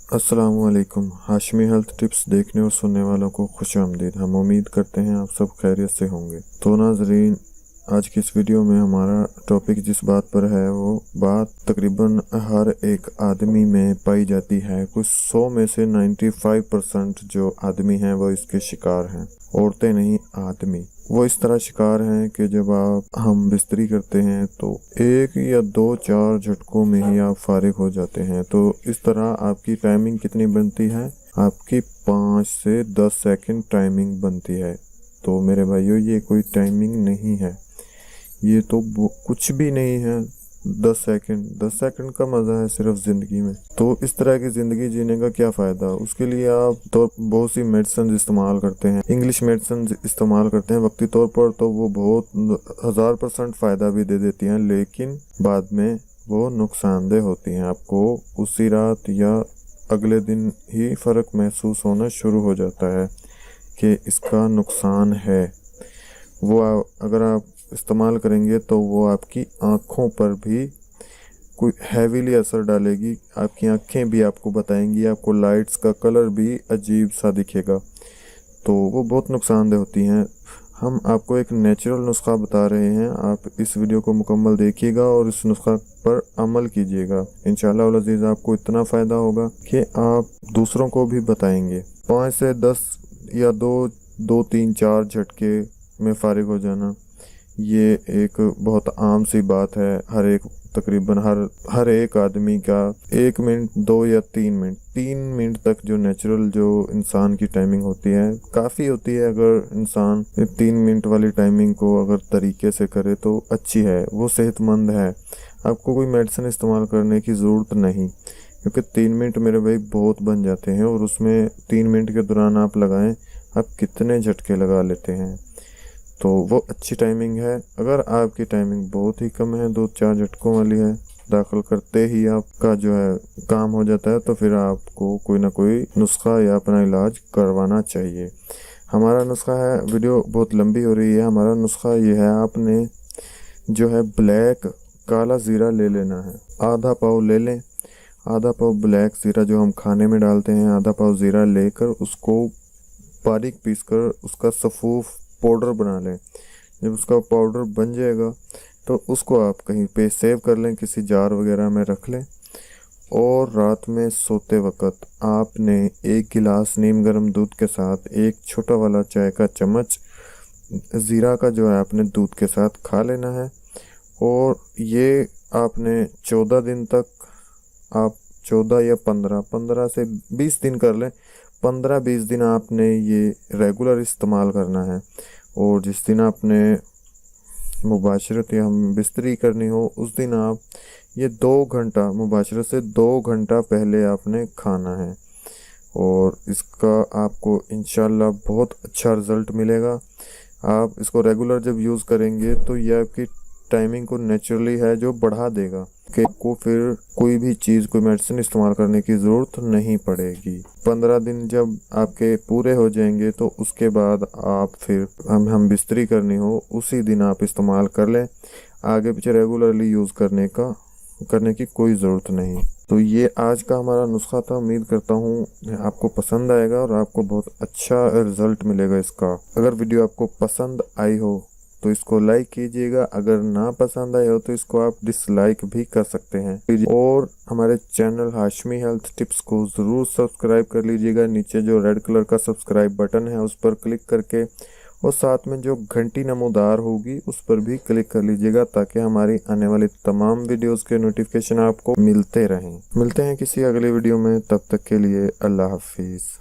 अस्सलामुअलैकुम। Hashmi health tips देखने और सुनने वालों को खुशामदीद। हम उम्मीद करते हैं आप सब खैरियत से होंगे। तो नाज़रीन, आज की इस वीडियो में हमारा टॉपिक जिस बात पर है वो बात तकरीबन हर एक आदमी में पाई जाती है। कुछ 100 में से 95% जो आदमी हैं वो इसके शिकार हैं। औरतें नहीं, आदमी। वो इस तरह शिकार हैं कि जब हम बिस्तरी करते हैं तो 1 या 2-4 झटकों में ही आप फारिग हो जाते हैं। तो इस तरह आपकी टाइमिंग कितनी बनती है? आपकी 5 से 10 सेकंड टाइमिंग बनती है। तो मेरे भाइयों, ये कोई टाइमिंग नहीं है, ये तो कुछ भी नहीं है। 10 सेकंड का मज़ा है सिर्फ ज़िंदगी में। तो इस तरह की ज़िंदगी जीने का क्या फ़ायदा? उसके लिए आप तो बहुत सी मेडिसिन इस्तेमाल करते हैं, इंग्लिश मेडिसिन इस्तेमाल करते हैं वक्ती तौर पर, तो वो बहुत 1000% फ़ायदा भी दे देती हैं, लेकिन बाद में वो नुकसानदेह होती हैं। आपको उसी रात या अगले दिन ही फ़र्क महसूस होना शुरू हो जाता है कि इसका नुकसान है। वो अगर आप इस्तेमाल करेंगे तो वो आपकी आँखों पर भी कोई हैवीली असर डालेगी। आपकी आँखें भी आपको बताएंगी, आपको लाइट्स का कलर भी अजीब सा दिखेगा। तो वो बहुत नुकसानदेह होती हैं। हम आपको एक नेचुरल नुस्खा बता रहे हैं, आप इस वीडियो को मुकम्मल देखिएगा और इस नुस्खा पर अमल कीजिएगा। इंशाअल्लाह उल अज़ीज़ आपको इतना फ़ायदा होगा कि आप दूसरों को भी बताएंगे। 5 से 10 या 2-3-4 झटके में फारिग हो जाना, ये एक बहुत आम सी बात है। तकरीबन हर एक आदमी का 1 मिनट, 2 या 3 मिनट तक जो नेचुरल जो इंसान की टाइमिंग होती है काफ़ी होती है। अगर इंसान 3 मिनट वाली टाइमिंग को अगर तरीके से करे तो अच्छी है, वो सेहतमंद है। आपको कोई मेडिसिन इस्तेमाल करने की ज़रूरत नहीं, क्योंकि 3 मिनट मेरे भाई बहुत बन जाते हैं। और उसमें 3 मिनट के दौरान आप लगाएं, आप कितने झटके लगा लेते हैं, तो वो अच्छी टाइमिंग है। अगर आपकी टाइमिंग बहुत ही कम है, 2-4 झटकों वाली है, दाखिल करते ही आपका जो है काम हो जाता है, तो फिर आपको कोई ना कोई नुस्खा या अपना इलाज करवाना चाहिए। हमारा नुस्खा है, वीडियो बहुत लंबी हो रही है, हमारा नुस्खा ये है, आपने जो है ब्लैक काला ज़ीरा ले लेना है। आधा पाव ले लें, आधा पाव ब्लैक ज़ीरा जो हम खाने में डालते हैं, आधा पाव ज़ीरा लेकर उसको बारीक पीस कर उसका सफ़ूफ पाउडर बना लें। जब उसका पाउडर बन जाएगा तो उसको आप कहीं पे सेव कर लें, किसी जार वगैरह में रख लें। और रात में सोते वक्त आपने 1 गिलास नीम गर्म दूध के साथ 1 छोटा वाला चाय का चम्मच ज़ीरा का जो है आपने दूध के साथ खा लेना है। और ये आपने 14 दिन तक, आप 14 या 15 से 20 दिन कर लें। 15-20 दिन आपने ये रेगुलर इस्तेमाल करना है। और जिस दिन आपने मुबाशरत या हम बिस्तरी करनी हो, उस दिन आप ये 2 घंटा, मुबाशरत से 2 घंटा पहले आपने खाना है। और इसका आपको इंशाल्लाह बहुत अच्छा रिज़ल्ट मिलेगा। आप इसको रेगुलर जब यूज़ करेंगे तो ये आपकी टाइमिंग को नेचुरली है जो बढ़ा देगा कि आपको फिर कोई भी चीज़, कोई मेडिसिन इस्तेमाल करने की ज़रूरत नहीं पड़ेगी। 15 दिन जब आपके पूरे हो जाएंगे तो उसके बाद आप फिर हम बिस्तरी करनी हो उसी दिन आप इस्तेमाल कर लें। आगे पीछे रेगुलरली यूज़ करने की कोई ज़रूरत नहीं। तो ये आज का हमारा नुस्खा था। उम्मीद करता हूँ आपको पसंद आएगा और आपको बहुत अच्छा रिज़ल्ट मिलेगा इसका। अगर वीडियो आपको पसंद आई हो तो इसको लाइक कीजिएगा, अगर ना पसंद आए हो तो इसको आप डिसलाइक भी कर सकते हैं। और हमारे चैनल हाशमी हेल्थ टिप्स को ज़रूर सब्सक्राइब कर लीजिएगा। नीचे जो रेड कलर का सब्सक्राइब बटन है उस पर क्लिक करके, और साथ में जो घंटी नमूदार होगी उस पर भी क्लिक कर लीजिएगा, ताकि हमारी आने वाली तमाम वीडियोस के नोटिफिकेशन आपको मिलते रहें। मिलते हैं किसी अगले वीडियो में, तब तक के लिए अल्लाह हाफिज़।